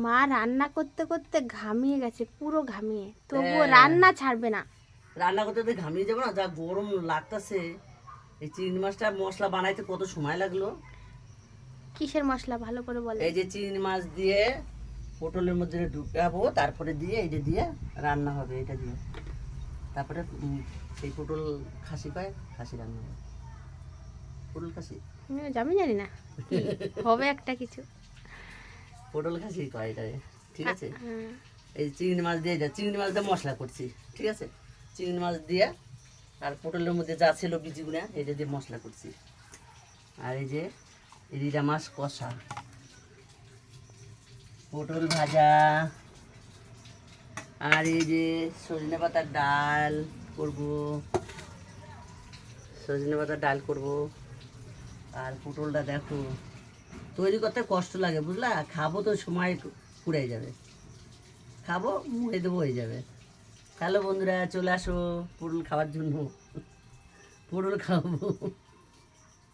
মা রান্না করতে করতে ঘামিয়ে গেছে, পুরো ঘামিয়ে, তবুও রান্না ছাড়বে না। রান্না করতে তো ঘামিয়ে যাবো না, যা গরম লাগতেছে। এই চিংড়ি মাছটা মশলা বানাইতে কত সময় লাগলো। কিসের মশলা ভালো করে বলে? এই যে চিংড়ি মাছ দিয়ে পটলের মধ্যে ঢুকাবো, তারপরে দিয়ে এইটা দিয়ে রান্না হবে। এটা দিয়ে তারপরে সেই পটল খাসি পায়, খাসি রান্না হবে। পটল খাসি আমি জানি না, কি হবে একটা কিছু। পটল খাসি কয় এটা, ঠিক আছে। হ্যাঁ। এই চিংড়ি মাছ দিয়ে চিংড়ি মাছ দিয়ে মশলা করছি, ঠিক আছে। চিংড়ি মাছ দিয়ে আর পটলের মধ্যে যা ছিল বিচিগুনা, এটা দিয়ে মশলা করছি। আর এই যে রিডা মাছ কষা, পটল ভাজা, আর এই যে সজনে পাতার ডাল করব, সজনে পাতার ডাল করব। আর পটলটা দেখো তৈরি করতে কষ্ট লাগে, বুঝলা। খাবো তো সময় পুড়ে যাবে, খাবো মুখে দেবো হয়ে যাবে। হ্যালো বন্ধুরা, চলে আসো পটল খাওয়ার জন্য, পটল খাবো।